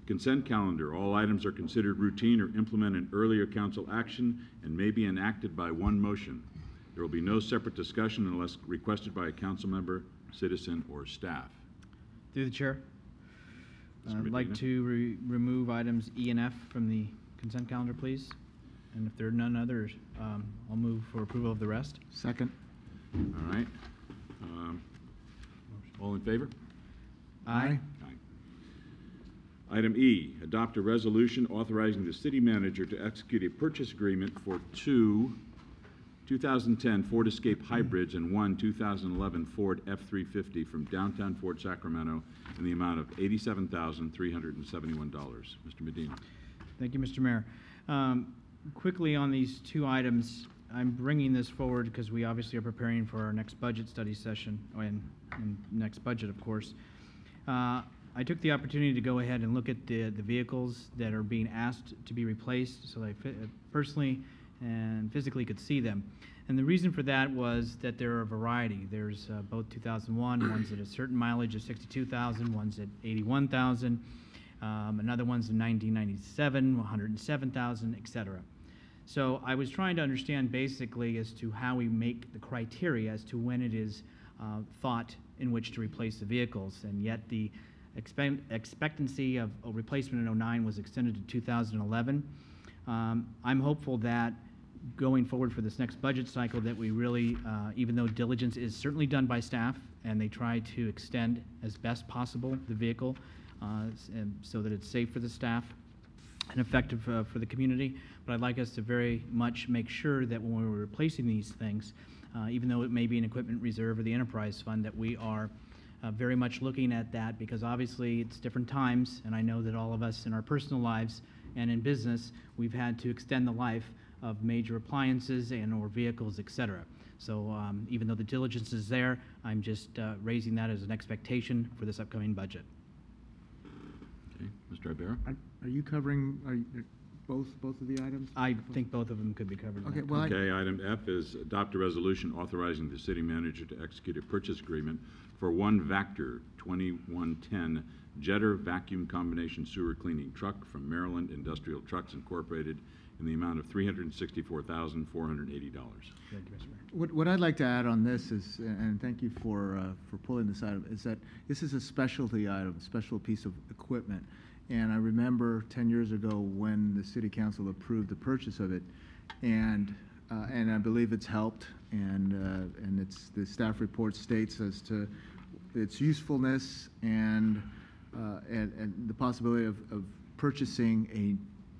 Consent calendar. All items are considered routine or implement an earlier council action and may be enacted by one motion. There will be no separate discussion unless requested by a council member, citizen, or staff. Through the chair, Mr. I'd like Medina? to remove items E and F from the consent calendar, please. And if there are none others, I'll move for approval of the rest. Second. All right. All in favor? Aye. Item E, adopt a resolution authorizing the city manager to execute a purchase agreement for two 2010 Ford Escape hybrids and one 2011 Ford F-350 from downtown Fort Sacramento in the amount of $87,371. Mr. Medina. Thank you, Mr. Mayor. Quickly on these two items, I'm bringing this forward because we obviously are preparing for our next budget study session and next budget, of course. I took the opportunity to go ahead and look at the vehicles that are being asked to be replaced so I personally and physically could see them. And the reason for that was that there are a variety. There's both 2001, one's at a certain mileage of 62,000, one's at 81,000, another one's in 1997, 107,000, etc. So I was trying to understand basically as to how we make the criteria as to when it is thought in which to replace the vehicles, and yet the expectancy of a replacement in 09 was extended to 2011. I'm hopeful that going forward for this next budget cycle that we really, even though diligence is certainly done by staff and they try to extend as best possible the vehicle so that it's safe for the staff and effective for the community, but I'd like us to very much make sure that when we're replacing these things, even though it may be an equipment reserve or the enterprise fund, that we are very much looking at that, because obviously it's different times, and I know that all of us in our personal lives and in business, we've had to extend the life of major appliances and or vehicles, etc. So even though the diligence is there, I'm just raising that as an expectation for this upcoming budget. Okay. Mr. Ibarra? Are you covering both of the items? I think both of them could be covered. Okay, well, Okay, item F is adopt a resolution authorizing the city manager to execute a purchase agreement for one Vactor 2110 Jetter vacuum combination sewer cleaning truck from Maryland Industrial Trucks Incorporated in the amount of $364,480. Thank you, Mr. Mayor. What I'd like to add on this is, and thank you for pulling this item, is that this is a specialty item, a special piece of equipment. And I remember 10 years ago when the City Council approved the purchase of it, and I believe it's helped, and it's the staff report states as to its usefulness and the possibility of purchasing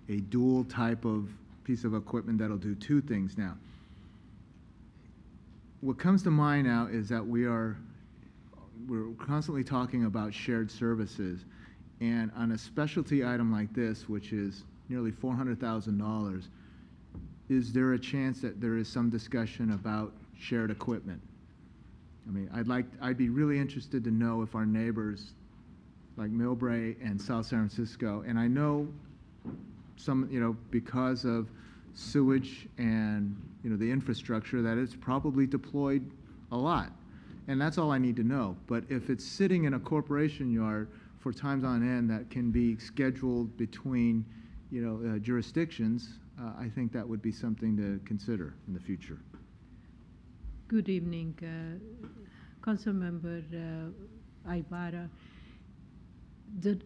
a dual type of piece of equipment that'll do two things. Now, what comes to mind now is that we're constantly talking about shared services, and on a specialty item like this, which is nearly $400,000, is there a chance that there is some discussion about shared equipment? I mean, I'd be really interested to know if our neighbors like Millbrae and South San Francisco, and I know some, because of sewage and, the infrastructure, that it's probably deployed a lot. And that's all I need to know. But if it's sitting in a corporation yard for times on end that can be scheduled between, jurisdictions, I think that would be something to consider in the future. Good evening, Councilmember Ibarra. The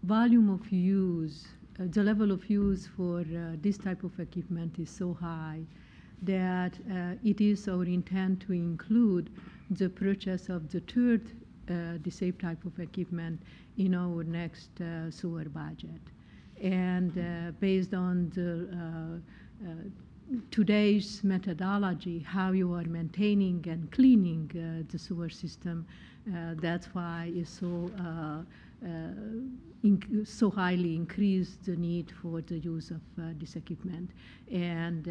volume of use, the level of use for this type of equipment is so high that it is our intent to include the purchase of the third the same type of equipment in our next sewer budget. And based on the today's methodology, how you are maintaining and cleaning the sewer system, that's why it's so highly increased the need for the use of this equipment. And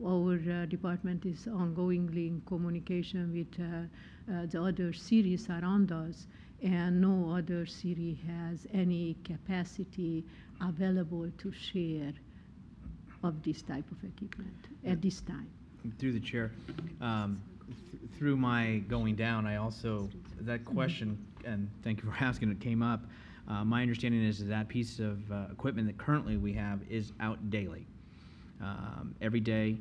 our department is ongoingly in communication with the other cities around us, and no other city has any capacity available to share of this type of equipment at this time. Through the chair, through my going down, I also, that question, and thank you for asking, it came up. My understanding is that piece of equipment that currently we have is out daily. Every day.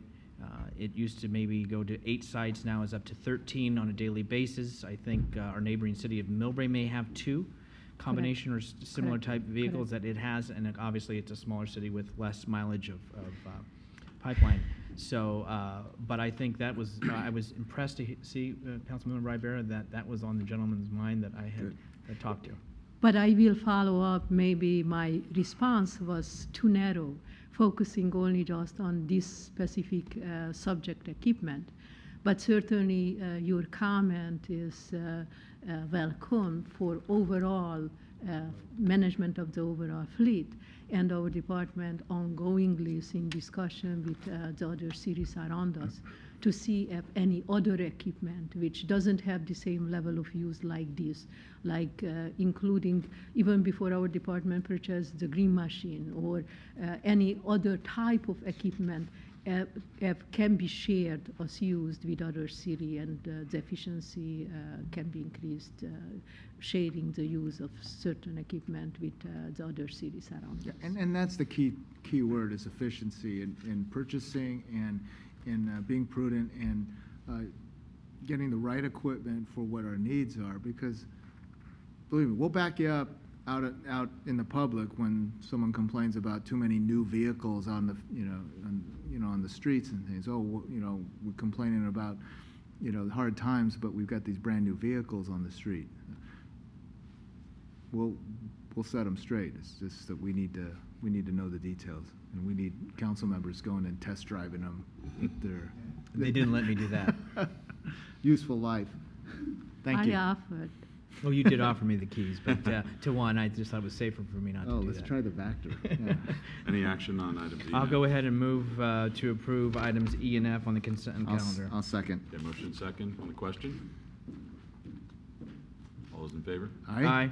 It used to maybe go to 8 sites, now is up to 13 on a daily basis. I think our neighboring city of Millbrae may have 2 combination or similar type vehicles that it has, and obviously it's a smaller city with less mileage of pipeline. So, but I think that was, I was impressed to see, Councilmember Rivera, that was on the gentleman's mind that I had talked to. But I will follow up. Maybe my response was too narrow, focusing only just on this specific subject equipment. But certainly your comment is welcome for overall management of the overall fleet. And our department ongoingly is in discussion with the other cities around us to see if any other equipment which doesn't have the same level of use like this, like including even before our department purchased the green machine or any other type of equipment can be shared or used with other city, and the efficiency can be increased, sharing the use of certain equipment with the other cities around us. And that's the key word is efficiency in purchasing and in being prudent and getting the right equipment for what our needs are. Because believe me, we'll back you up out in the public when someone complains about too many new vehicles on the on the streets and things. Oh, we're complaining about the hard times, but we've got these brand new vehicles on the street. We'll set them straight. It's just that we need to know the details, and we need council members going and test driving them. They didn't let me do that. Useful life. Thank you. I offered. Well, you did offer me the keys, but to one, I just thought it was safer for me not to do that. Oh, let's try the back door. Yeah. Any action on items E and I'll F? go ahead and move to approve items E and F on the consent calendar. I'll second. Okay, motion second on the question. All those in favor? Aye. Aye.